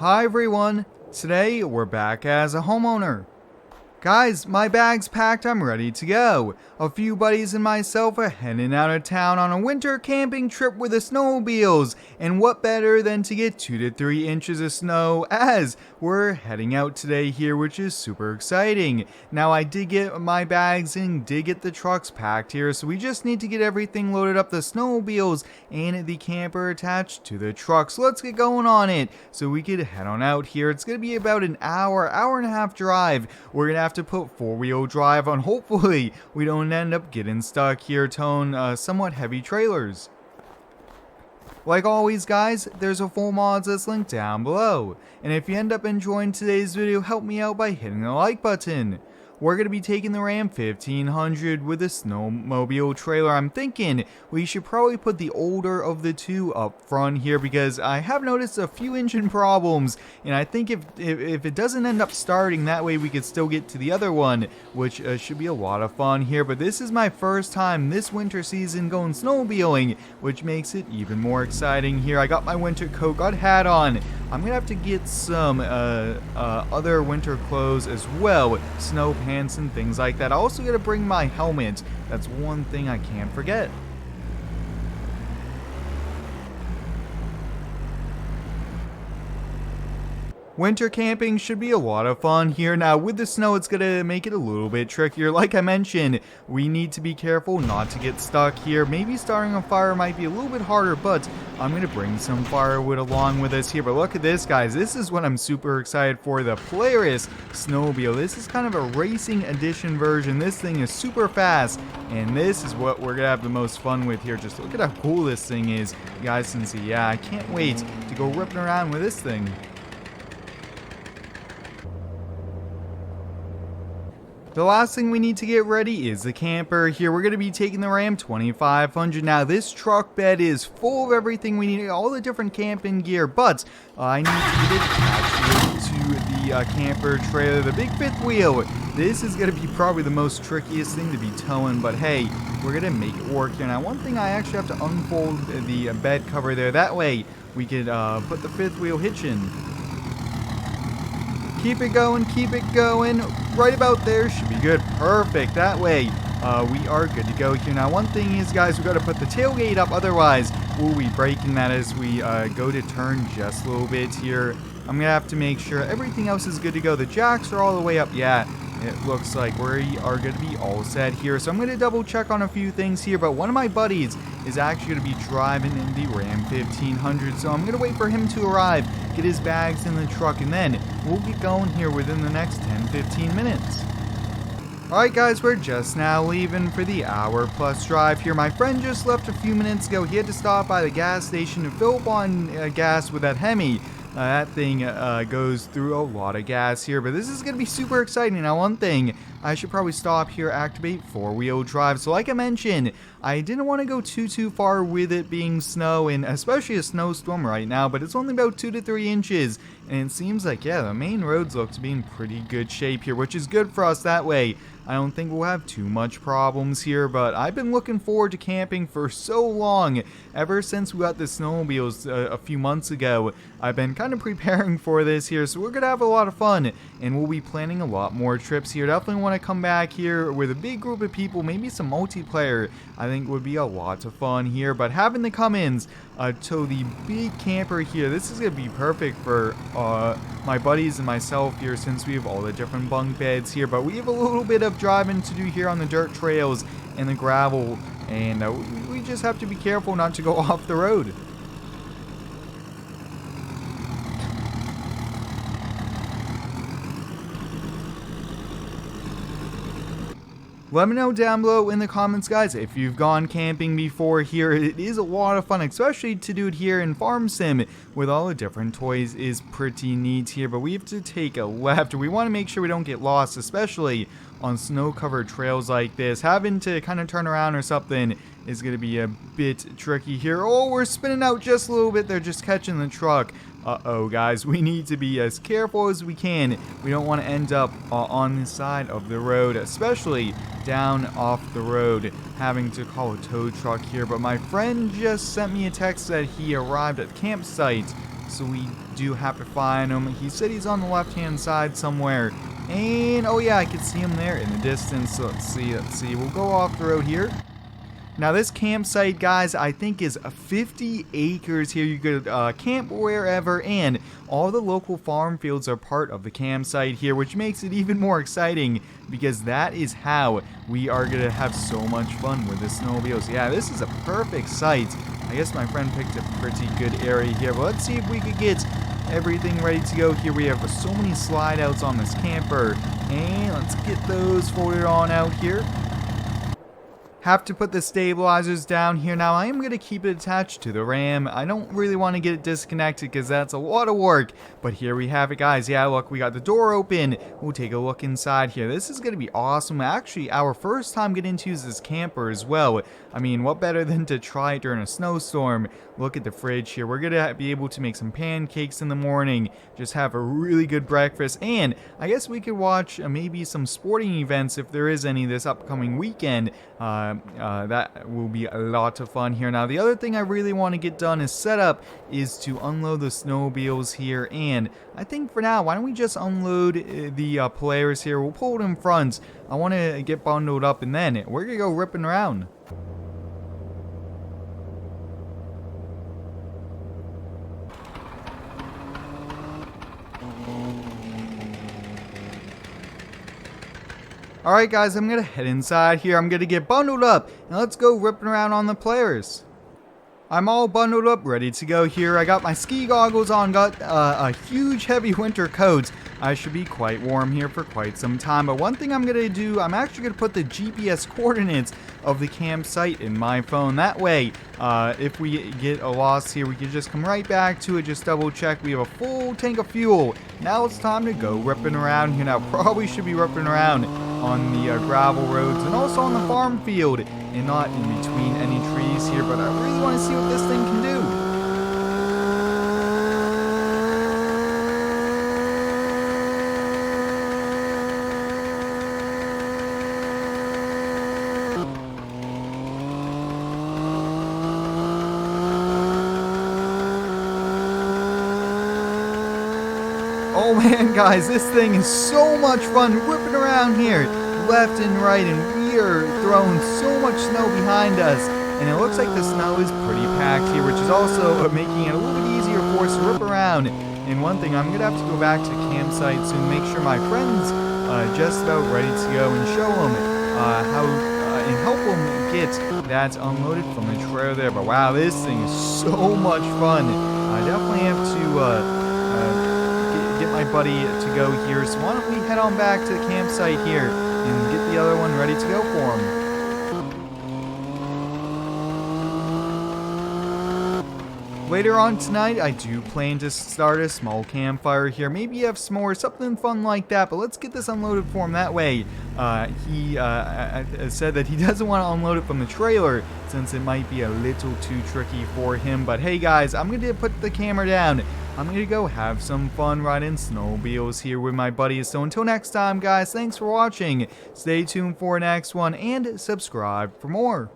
Hi everyone, today we're back as a homeowner. Guys, my bag's packed, I'm ready to go. A few buddies and myself are heading out of town on a winter camping trip with the snowmobiles, and what better than to get 2 to 3 inches of snow as we're heading out today here, which is super exciting. Now I did get my bags and did get the trucks packed here, so we just need to get everything loaded up, the snowmobiles and the camper attached to the truck. So let's get going on it so we could head on out here. It's going to be about an hour and a half drive. We're going to have to put 4-wheel drive on. Hopefully we don't end up getting stuck here towing somewhat heavy trailers. Like always guys, there's a full mods list link down below, and if you end up enjoying today's video, help me out by hitting the like button. We're going to be taking the Ram 1500 with a snowmobile trailer. I'm thinking we should probably put the older of the two up front here because I have noticed a few engine problems, and I think if it doesn't end up starting, that way we could still get to the other one, which should be a lot of fun here. But this is my first time this winter season going snowmobiling, which makes it even more exciting here. I got my winter coat, got hat on. I'm going to have to get some other winter clothes as well, snow pants and things like that. I also got to bring my helmet. That's one thing I can't forget. Winter camping should be a lot of fun here. Now with the snow, it's going to make it a little bit trickier. Like I mentioned, we need to be careful not to get stuck here. Maybe starting a fire might be a little bit harder, but I'm going to bring some firewood along with us here. But look at this, guys. This is what I'm super excited for, the Polaris snowmobile. This is kind of a racing edition version. This thing is super fast, and this is what we're going to have the most fun with here. Just look at how cool this thing is. You guys can see, yeah, I can't wait to go ripping around with this thing. The last thing we need to get ready is the camper. Here we're going to be taking the Ram 2500. Now this truck bed is full of everything we need, all the different camping gear, but I need to get it attached to the camper trailer, the big fifth wheel. This is going to be probably the most trickiest thing to be towing, but hey, we're going to make it work here. Now one thing, I actually have to unfold the bed cover there, that way we could put the fifth wheel hitch in. Keep it going, right about there should be good, perfect, that way we are good to go here. Now one thing is guys, we got to put the tailgate up, otherwise we'll be breaking that as we go to turn just a little bit here. I'm gonna have to make sure everything else is good to go. The jacks are all the way up, yeah, it looks like we are going to be all set here. So I'm going to double check on a few things here, but one of my buddies is actually going to be driving in the Ram 1500, so I'm going to wait for him to arrive, get his bags in the truck, and then we'll get going here within the next 10-15 minutes. Alright guys, we're just now leaving for the hour-plus drive here. My friend just left a few minutes ago. He had to stop by the gas station to fill up on gas with that Hemi. That thing goes through a lot of gas here, but this is going to be super exciting. Now one thing, I should probably stop here, activate 4-wheel drive. So like I mentioned, I didn't want to go too far with it being snow, and especially a snowstorm right now, but it's only about 2 to 3 inches, and it seems like, yeah, the main roads look to be in pretty good shape here, which is good for us. That way I don't think we'll have too much problems here, but I've been looking forward to camping for so long. Ever since we got the snowmobiles a few months ago, I've been kind of preparing for this here, so we're going to have a lot of fun, and we'll be planning a lot more trips here. Definitely want to come back here with a big group of people, maybe some multiplayer. I think would be a lot of fun here, but having the come-ins to the big camper here, this is going to be perfect for my buddies and myself here, since we have all the different bunk beds here, but we have a little bit of driving to do here on the dirt trails and the gravel, and we just have to be careful not to go off the road. Let me know down below in the comments, guys, if you've gone camping before here. It is a lot of fun, especially to do it here in Farm Sim with all the different toys is pretty neat here. But we have to take a left. We want to make sure we don't get lost, especially on snow-covered trails like this. Having to kind of turn around or something is going to be a bit tricky here. Oh, we're spinning out just a little bit. They're just catching the truck. Uh-oh, guys, we need to be as careful as we can. We don't want to end up on the side of the road, especially down off the road, having to call a tow truck here. But my friend just sent me a text that he arrived at the campsite, so we do have to find him. He said he's on the left-hand side somewhere. And, oh yeah, I can see him there in the distance. So let's see. We'll go off the road here. Now this campsite, guys, I think is 50 acres here. You could camp wherever, and all the local farm fields are part of the campsite here, which makes it even more exciting because that is how we are going to have so much fun with the snowmobiles. Yeah, this is a perfect site. I guess my friend picked a pretty good area here, but let's see if we could get everything ready to go here. We have so many slide outs on this camper, and let's get those folded on out here. Have to put the stabilizers down here. Now I am going to keep it attached to the ram. I don't really want to get it disconnected because that's a lot of work. But here we have it, guys. Yeah, look, we got the door open. We'll take a look inside here. This is going to be awesome. Actually, our first time getting to use this camper as well. I mean, what better than to try it during a snowstorm? Look at the fridge here. We're going to be able to make some pancakes in the morning. Just have a really good breakfast. And I guess we could watch maybe some sporting events if there is any this upcoming weekend. That will be a lot of fun here. Now, the other thing I really want to get done is set up is to unload the snowmobiles here. And I think for now, why don't we just unload the players here? We'll pull it in front. I want to get bundled up, and then we're going to go ripping around. Alright guys, I'm going to head inside here. I'm going to get bundled up, and let's go ripping around on the players. I'm all bundled up, ready to go here. I got my ski goggles on, got a huge heavy winter coat. I should be quite warm here for quite some time. But one thing I'm going to do, I'm actually going to put the GPS coordinates of the campsite in my phone. That way, if we get a loss here, we can just come right back to it, just double check. We have a full tank of fuel. Now it's time to go ripping around here. Now, probably should be ripping around on the gravel roads and also on the farm field and not in between any trees here, but I really want to see what this thing can do. Oh man, guys, this thing is so much fun ripping around here left and right, and we are throwing so much snow behind us, and it looks like the snow is pretty packed here, which is also making it a little bit easier for us to rip around. And one thing, I'm going to have to go back to the campsite soon, make sure my friend's just about ready to go, and show them how and help them get that unloaded from the trailer there. But wow, this thing is so much fun. I definitely have to get my buddy to go here, so why don't we head on back to the campsite here and get the other one ready to go for him. Later on tonight, I do plan to start a small campfire here. Maybe have s'mores, something fun like that, but let's get this unloaded for him. That way, he said that he doesn't want to unload it from the trailer since it might be a little too tricky for him. But hey guys, I'm going to put the camera down. I'm going to go have some fun riding snowmobiles here with my buddies. So until next time, guys, thanks for watching. Stay tuned for the next one and subscribe for more.